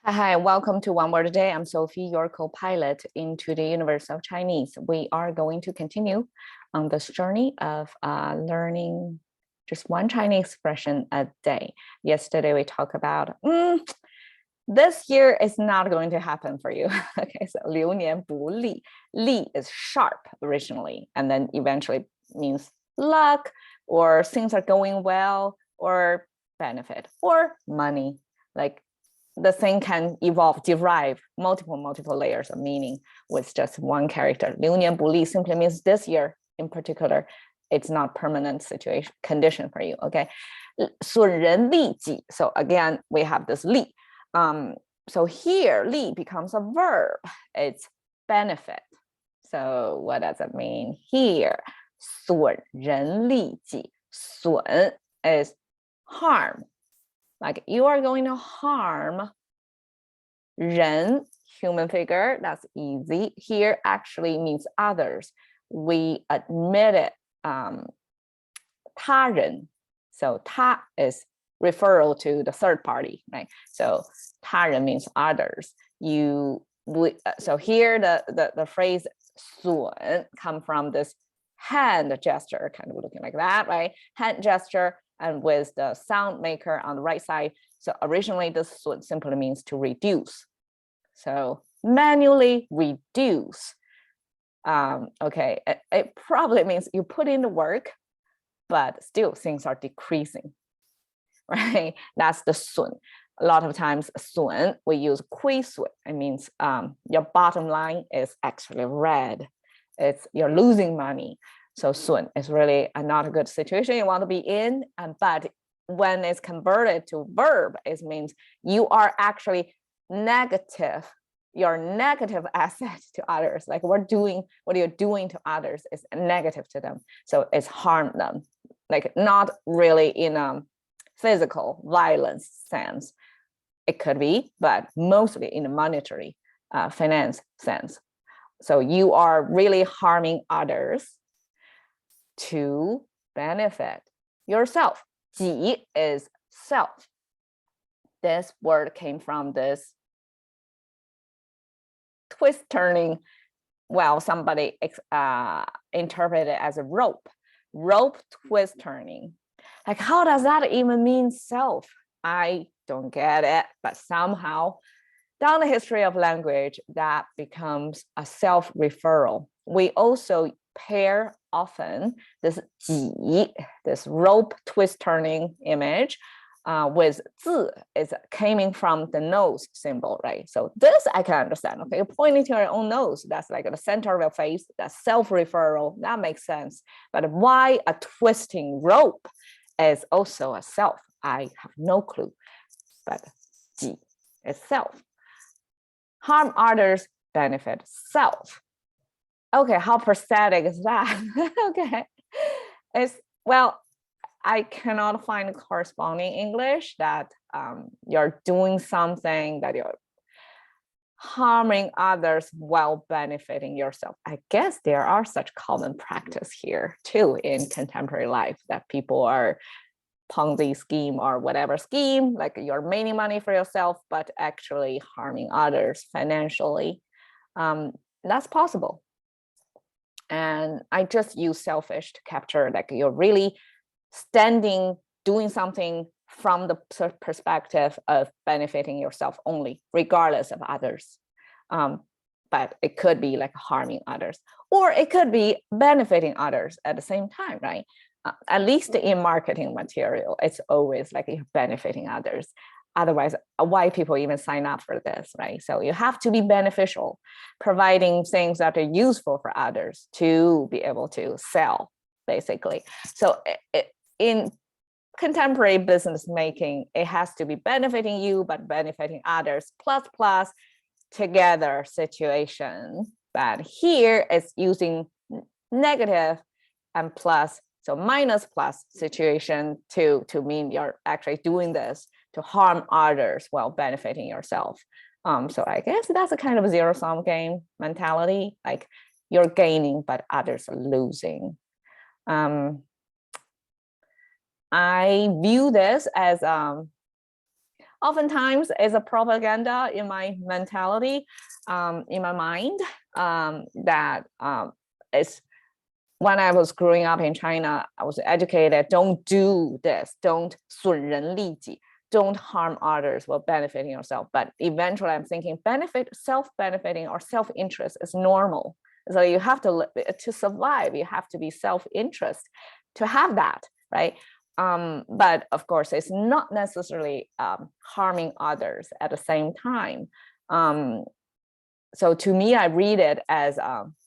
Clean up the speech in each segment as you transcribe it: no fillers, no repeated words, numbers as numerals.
Hi, welcome to One Word a Day. I'm Sophie, your co-pilot into the universe of Chinese. We are going to continue on this journey of learning just one Chinese expression a day. Yesterday, we talked about, this year is not going to happen for you. Okay, so 流年不利. Li is sharp originally, and then eventually means luck, or things are going well, or benefit, or money. Like the thing can derive multiple layers of meaning with just one character. 流年不利 simply means this year in particular, it's not permanent situation condition for you. Okay, 损人利己. So again, we have this 利. So here, 利 becomes a verb. It's benefit. So what does it mean here? 损人利己. 损 is harm. Like you are going to harm 人, human figure, that's easy. Here actually means others. We admit it. 他人. So 他 is referral to the third party, right? So 他人 means others. So here the phrase 损 come from this hand gesture, kind of looking like that, right? Hand gesture, and with the sound maker on the right side. So originally this simply means to reduce. So manually reduce. Okay, it probably means you put in the work, but still things are decreasing, right? That's the 损. A lot of times 损, we use 亏损. It means your bottom line is actually red. You're losing money. So 损 is really not a good situation you want to be in, but when it's converted to verb, it means you are actually negative. Your negative asset to others, like what you're doing to others is negative to them. So it's harm them, like not really in a physical violence sense. It could be, but mostly in a monetary finance sense. So you are really harming others to benefit yourself. 己 is self. This word came from this twist turning. Well, somebody interpreted it as a rope twist turning. Like, how does that even mean self? I don't get it, but somehow down the history of language, that becomes a self-referral. We also pair often this 己, this rope twist turning image, with 字 is coming from the nose symbol, right? So this I can understand. Okay, you're pointing to your own nose. That's like the center of your face. That's self-referral. That makes sense. But why a twisting rope is also a self? I have no clue. But 己 is self. Harm others, benefit self. Okay, how pathetic is that? Okay, I cannot find a corresponding English that you're doing something that you're harming others while benefiting yourself. I guess there are such common practice here too in contemporary life, that people are Ponzi scheme or whatever scheme, like you're making money for yourself, but actually harming others financially. That's possible. And I just use selfish to capture, like you're really doing something from the perspective of benefiting yourself only, regardless of others. But it could be like harming others, or it could be benefiting others at the same time, right? At least in marketing material, it's always like you're benefiting others. Otherwise, why people even sign up for this, right? So you have to be beneficial, providing things that are useful for others to be able to sell, basically. So in contemporary business making, it has to be benefiting you, but benefiting others, plus together situation. But here it's using negative and plus, so minus plus situation to mean you're actually doing this to harm others while benefiting yourself. So I guess that's a kind of a zero-sum game mentality, like you're gaining, but others are losing. I view this as oftentimes is a propaganda in my mentality, in my mind, that is when I was growing up in China, I was educated, don't do this, don't 损人利己, don't harm others while benefiting yourself. But eventually I'm thinking self-benefiting or self-interest is normal. So you have to survive, you have to be self-interest to have that, right? But of course, it's not necessarily harming others at the same time. So to me, I read it as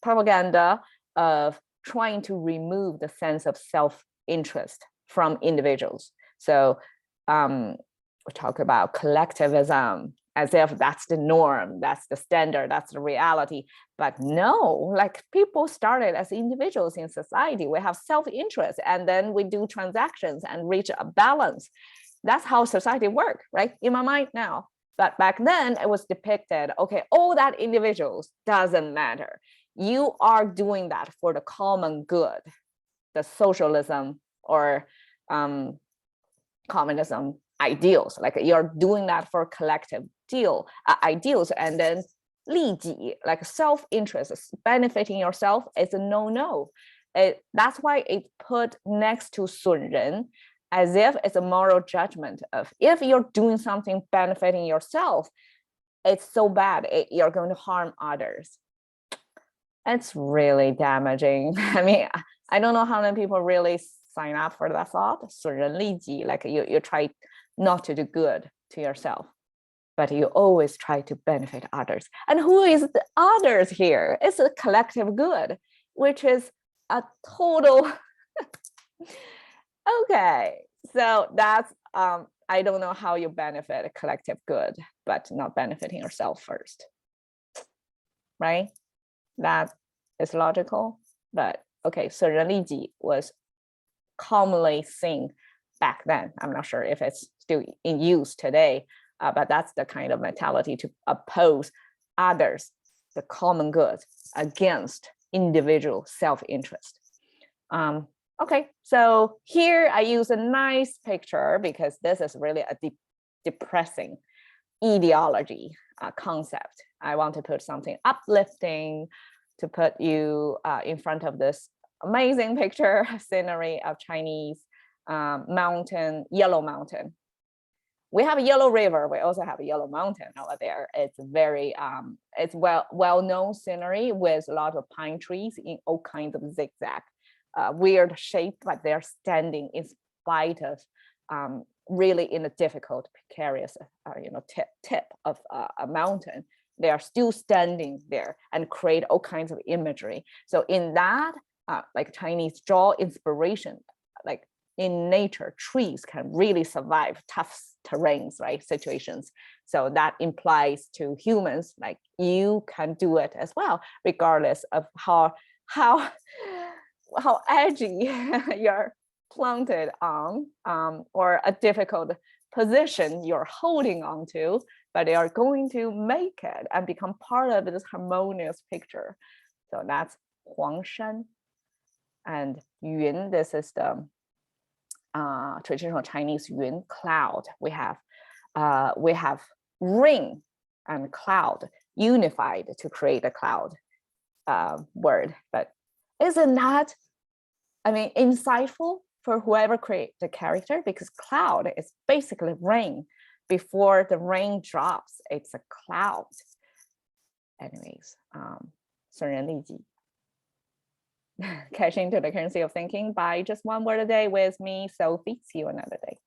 propaganda of trying to remove the sense of self-interest from individuals. So we talk about collectivism as if that's the norm, that's the standard, that's the reality. But no, like people started as individuals in society. We have self-interest and then we do transactions and reach a balance. That's how society works, right? In my mind now. But back then it was depicted, okay, all that individuals doesn't matter. You are doing that for the common good, the socialism or communism ideals, like you're doing that for collective ideals, and then 利己, like self-interest, benefiting yourself is a no-no. That's why it's put next to 损人, as if it's a moral judgment of if you're doing something benefiting yourself, it's so bad, you're going to harm others. It's really damaging. I mean, I don't know how many people really sign up for that thought, 损人利己, like you try not to do good to yourself, but you always try to benefit others. And who is the others here? It's a collective good, which is a total. Okay, so that's, I don't know how you benefit a collective good, but not benefiting yourself first, right? That is logical, but okay, 损人利己 was commonly seen back then. I'm not sure if it's still in use today, but that's the kind of mentality to oppose others, the common good, against individual self-interest. Okay, so here I use a nice picture because this is really a depressing ideology concept. I want to put something uplifting to put you in front of this amazing picture scenery of Chinese mountain, yellow mountain. We have a yellow river. We also have a yellow mountain over there. It's very, it's well-known scenery with a lot of pine trees in all kinds of zigzag, weird shape, but they're standing in spite of really in a difficult, precarious, tip of a mountain. They are still standing there and create all kinds of imagery. So in that, like Chinese draw inspiration, like in nature, trees can really survive tough terrains, right? Situations. So that implies to humans, like you can do it as well, regardless of how edgy you're planted on, or a difficult position you're holding on to, but they are going to make it and become part of this harmonious picture. So that's Huangshan. And Yun, this is the traditional Chinese Yun, cloud. We have rain and cloud unified to create a cloud word. But isn't that, I mean, insightful for whoever created the character? Because cloud is basically rain. Before the rain drops, it's a cloud. Anyways, 损人利己. Cash into the currency of thinking by just one word a day with me, Sophie. See you another day.